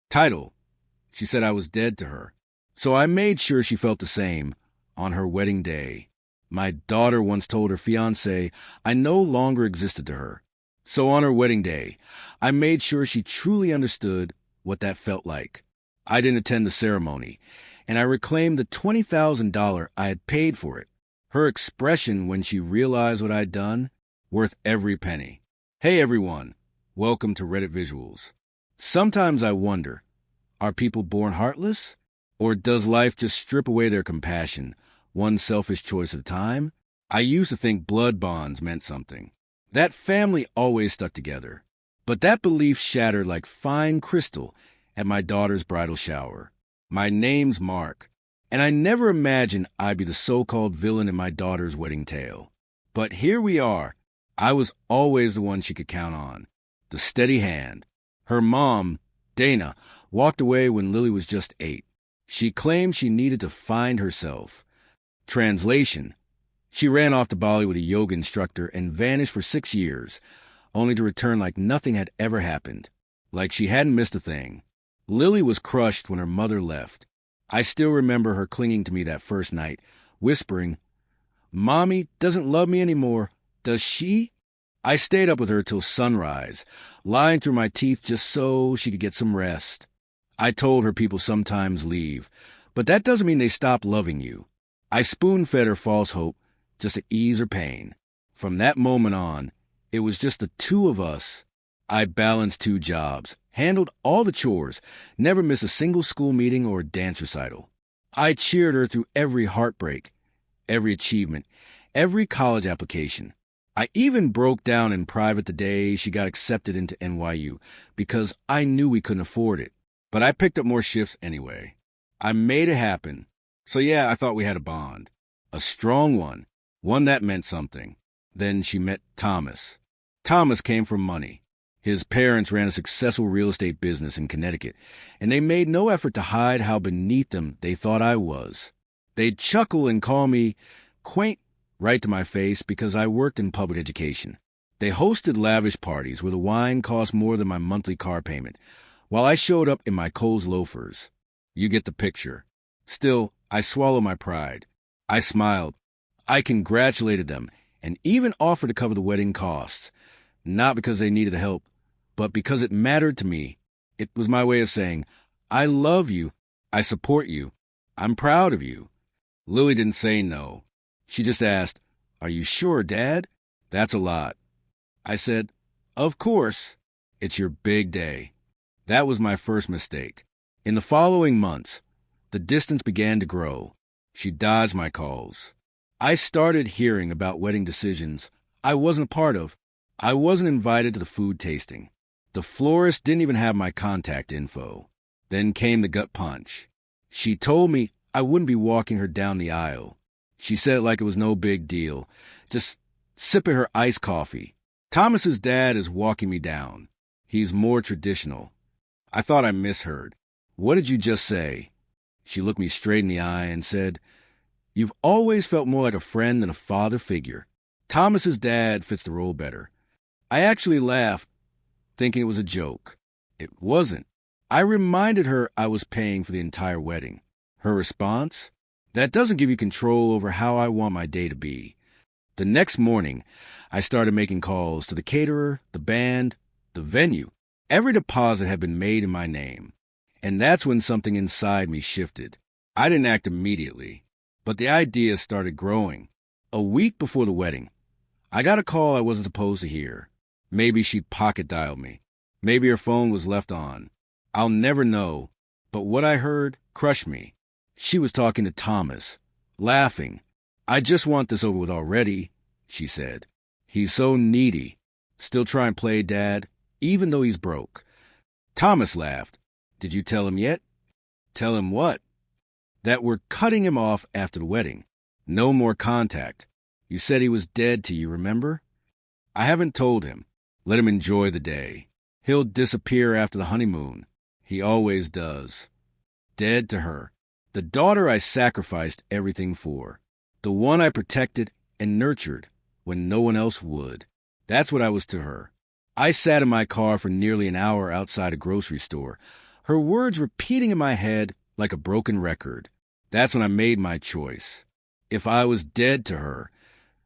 Title: She said I was dead to her. So I made sure she felt the same on her wedding day. My daughter once told her fiancé I no longer existed to her. So on her wedding day, I made sure she truly understood what that felt like. I didn't attend the ceremony, and I reclaimed the $20,000 I had paid for it. Her expression when she realized what I'd done, worth every penny. Hey everyone, welcome to Reddit Visuals. Sometimes I wonder, are people born heartless? Or does life just strip away their compassion, one selfish choice at a time? I used to think blood bonds meant something. That family always stuck together. But that belief shattered like fine crystal at my daughter's bridal shower. My name's Mark, and I never imagined I'd be the so-called villain in my daughter's wedding tale. But here we are. I was always the one she could count on, the steady hand. Her mom, Dana, walked away when Lily was just 8. She claimed she needed to find herself. Translation: she ran off to Bali with a yoga instructor and vanished for 6 years, only to return like nothing had ever happened, like she hadn't missed a thing. Lily was crushed when her mother left. I still remember her clinging to me that first night, whispering, "Mommy doesn't love me anymore, does she?" I stayed up with her till sunrise, lying through my teeth just so she could get some rest. I told her people sometimes leave, but that doesn't mean they stop loving you. I spoon-fed her false hope just to ease her pain. From that moment on, it was just the two of us. I balanced 2 jobs, handled all the chores, never missed a single school meeting or dance recital. I cheered her through every heartbreak, every achievement, every college application. I even broke down in private the day she got accepted into NYU because I knew we couldn't afford it. But I picked up more shifts anyway. I made it happen. So yeah, I thought we had a bond. A strong one that meant something. Then she met Thomas. Thomas came from money. His parents ran a successful real estate business in Connecticut, and they made no effort to hide how beneath them they thought I was. They'd chuckle and call me quaint right to my face because I worked in public education. They hosted lavish parties where the wine cost more than my monthly car payment, while I showed up in my Kohl's loafers. You get the picture. Still, I swallowed my pride. I smiled. I congratulated them and even offered to cover the wedding costs, not because they needed the help, but because it mattered to me. It was my way of saying, I love you, I support you, I'm proud of you. Lily didn't say no. She just asked, "Are you sure, Dad? That's a lot." I said, "Of course. It's your big day." That was my first mistake. In the following months, the distance began to grow. She dodged my calls. I started hearing about wedding decisions I wasn't a part of. I wasn't invited to the food tasting. The florist didn't even have my contact info. Then came the gut punch. She told me I wouldn't be walking her down the aisle. She said it like it was no big deal, just sipping her iced coffee. Thomas's dad is walking me down. He's more traditional. I thought I misheard. "What did you just say?" She looked me straight in the eye and said, "You've always felt more like a friend than a father figure. Thomas's dad fits the role better." I actually laughed, thinking it was a joke. It wasn't. I reminded her I was paying for the entire wedding. Her response? "That doesn't give you control over how I want my day to be." The next morning, I started making calls to the caterer, the band, the venue. Every deposit had been made in my name. And that's when something inside me shifted. I didn't act immediately, but the idea started growing. A week before the wedding, I got a call I wasn't supposed to hear. Maybe she pocket dialed me. Maybe her phone was left on. I'll never know, but what I heard crushed me. She was talking to Thomas, laughing. "I just want this over with already," she said. "He's so needy. Still try and play Dad, even though he's broke." Thomas laughed. "Did you tell him yet?" "Tell him what?" "That we're cutting him off after the wedding. No more contact. You said he was dead to you, remember?" "I haven't told him. Let him enjoy the day. He'll disappear after the honeymoon. He always does." Dead to her. The daughter I sacrificed everything for. The one I protected and nurtured when no one else would. That's what I was to her. I sat in my car for nearly an hour outside a grocery store. her words repeating in my head like a broken record. That's when I made my choice. If I was dead to her,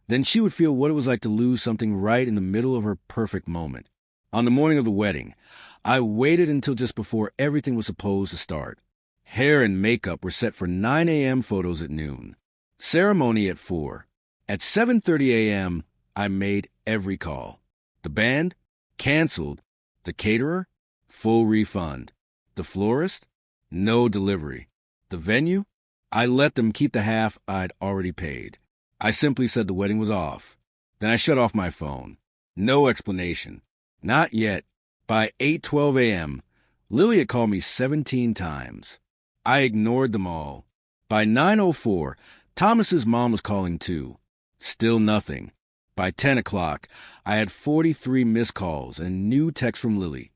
then she would feel what it was like to lose something right in the middle of her perfect moment. On the morning of the wedding, I waited until just before everything was supposed to start. Hair and makeup were set for 9 a.m. photos at noon. Ceremony at 4. At 7:30 a.m., I made every call. The band? Canceled. The caterer? Full refund. The florist? No delivery. The venue? I let them keep the half I'd already paid. I simply said the wedding was off. Then I shut off my phone. No explanation. Not yet. By 8:12 a.m., Lily had called me 17 times. I ignored them all. By 9:04, Thomas's mom was calling too. Still nothing. By 10 o'clock, I had 43 missed calls and new texts from Lily.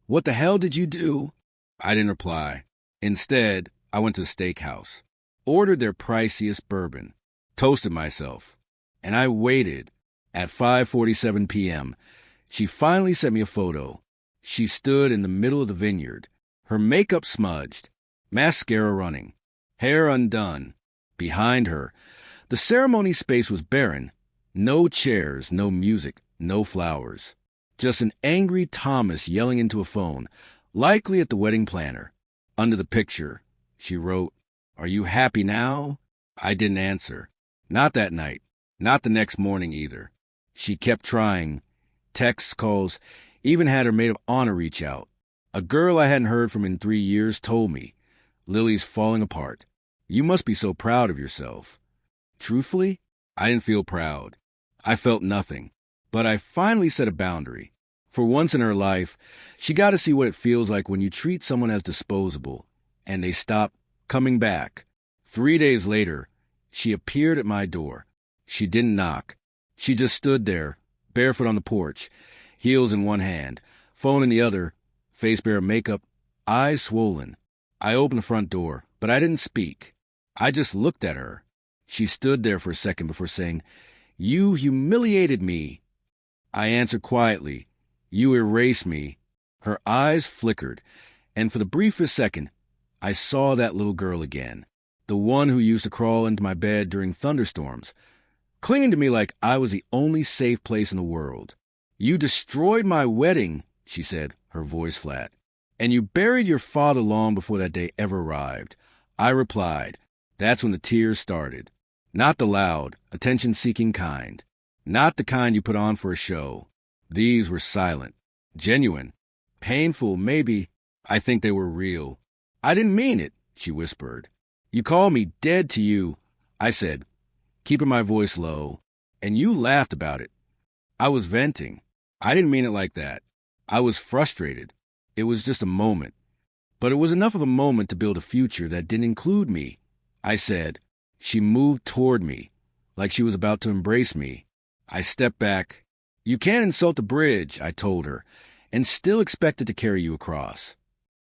"What the hell did you do?" I didn't reply. Instead, I went to the steakhouse, ordered their priciest bourbon, toasted myself, and I waited. At 5:47 p.m., she finally sent me a photo. She stood in the middle of the vineyard, her makeup smudged, mascara running, hair undone. Behind her, the ceremony space was barren. No chairs, no music, no flowers. Just an angry Thomas yelling into a phone, likely at the wedding planner. Under the picture, she wrote, "Are you happy now?" I didn't answer. Not that night. Not the next morning either. She kept trying. Texts, calls, even had her maid of honor reach out. A girl I hadn't heard from in 3 years told me, "Lily's falling apart. You must be so proud of yourself." Truthfully, I didn't feel proud. I felt nothing. But I finally set a boundary. For once in her life, she got to see what it feels like when you treat someone as disposable, and they stop coming back. 3 days later, she appeared at my door. She didn't knock. She just stood there, barefoot on the porch, heels in one hand, phone in the other, face bare of makeup, eyes swollen. I opened the front door, but I didn't speak. I just looked at her. She stood there for a second before saying, "You humiliated me." I answered quietly, "You erased me." Her eyes flickered, and for the briefest second, I saw that little girl again, the one who used to crawl into my bed during thunderstorms, clinging to me like I was the only safe place in the world. "You destroyed my wedding," she said, her voice flat, "and you buried your father long before that day ever arrived." I replied. That's when the tears started. Not the loud, attention-seeking kind. Not the kind you put on for a show. These were silent, genuine, painful, maybe. I think they were real. "I didn't mean it," she whispered. "You called me dead to you," I said, keeping my voice low, "and you laughed about it." I was venting. I didn't mean it like that. I was frustrated. It was just a moment. But it was enough of a moment to build a future that didn't include me. I said. She moved toward me, like she was about to embrace me. I stepped back. "You can't insult the bridge," I told her, "and still expect it to carry you across."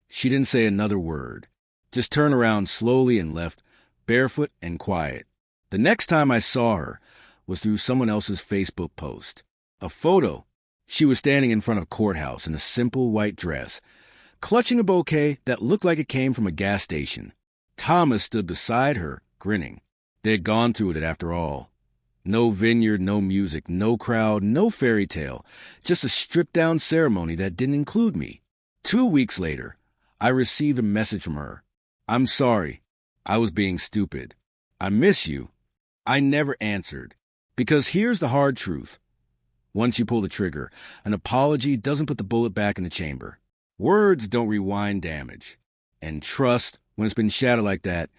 She didn't say another word, just turned around slowly and left, barefoot and quiet. The next time I saw her was through someone else's Facebook post. A photo. She was standing in front of a courthouse in a simple white dress, clutching a bouquet that looked like it came from a gas station. Thomas stood beside her, grinning. They had gone through it after all. No vineyard, no music, no crowd, no fairy tale, just a stripped-down ceremony that didn't include me. 2 weeks later, I received a message from her. "I'm sorry. I was being stupid. I miss you." I never answered. Because here's the hard truth. Once you pull the trigger, an apology doesn't put the bullet back in the chamber. Words don't rewind damage. And trust, when it's been shattered like that,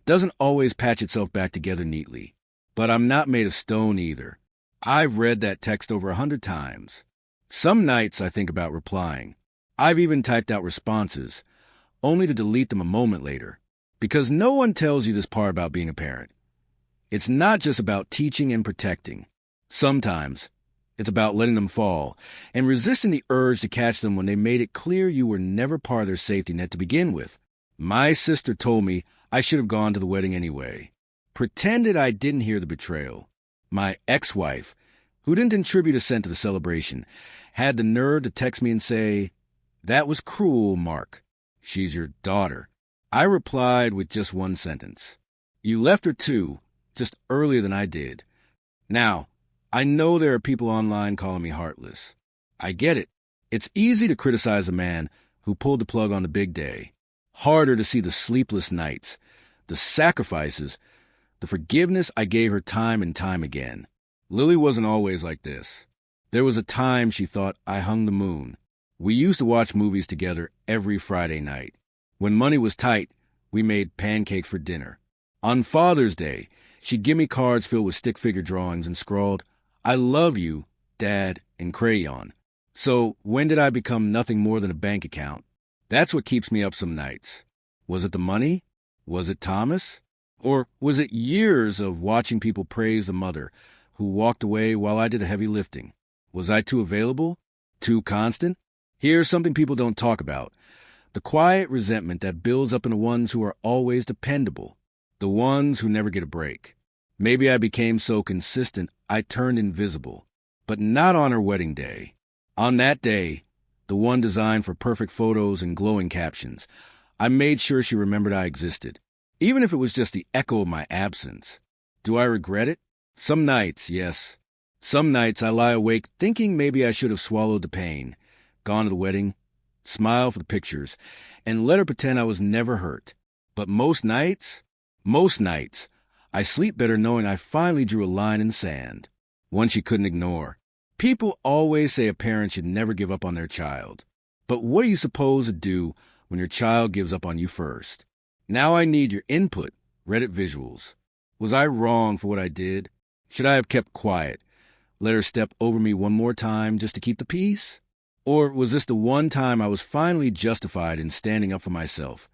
doesn't always patch itself back together neatly. But I'm not made of stone either. I've read that text over 100 times. Some nights I think about replying. I've even typed out responses, only to delete them a moment later. Because no one tells you this part about being a parent. It's not just about teaching and protecting. Sometimes it's about letting them fall and resisting the urge to catch them when they made it clear you were never part of their safety net to begin with. My sister told me I should have gone to the wedding anyway. Pretended I didn't hear the betrayal. My ex-wife, who didn't contribute a cent to the celebration, had the nerve to text me and say, "That was cruel, Mark." She's your daughter. I replied with just one sentence. You left her too, just earlier than I did. Now, I know there are people online calling me heartless. I get it. It's easy to criticize a man who pulled the plug on the big day. Harder to see the sleepless nights, the sacrifices, the forgiveness I gave her time and time again. Lily wasn't always like this. There was a time she thought I hung the moon. We used to watch movies together every Friday night. When money was tight, we made pancakes for dinner. On Father's Day, she'd give me cards filled with stick figure drawings and scrawled, "I love you, Dad," in crayon. So when did I become nothing more than a bank account? That's what keeps me up some nights. Was it the money? Was it Thomas? Or was it years of watching people praise the mother who walked away while I did the heavy lifting? Was I too available? Too constant? Here's something people don't talk about. The quiet resentment that builds up in the ones who are always dependable. The ones who never get a break. Maybe I became so consistent I turned invisible. But not on her wedding day. On that day, the one designed for perfect photos and glowing captions, I made sure she remembered I existed. Even if it was just the echo of my absence. Do I regret it? Some nights, yes. Some nights I lie awake thinking maybe I should have swallowed the pain, gone to the wedding, smiled for the pictures, and let her pretend I was never hurt. But most nights, I sleep better knowing I finally drew a line in the sand, one she couldn't ignore. People always say a parent should never give up on their child. But what are you supposed to do when your child gives up on you first? Now I need your input, Reddit visuals. Was I wrong for what I did? Should I have kept quiet, let her step over me one more time just to keep the peace? Or was this the one time I was finally justified in standing up for myself,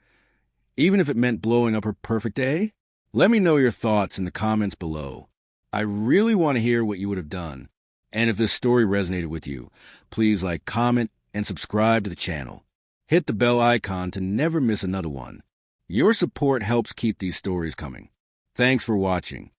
even if it meant blowing up her perfect day? Let me know your thoughts in the comments below. I really want to hear what you would have done. And if this story resonated with you, please like, comment, and subscribe to the channel. Hit the bell icon to never miss another one. Your support helps keep these stories coming. Thanks for watching.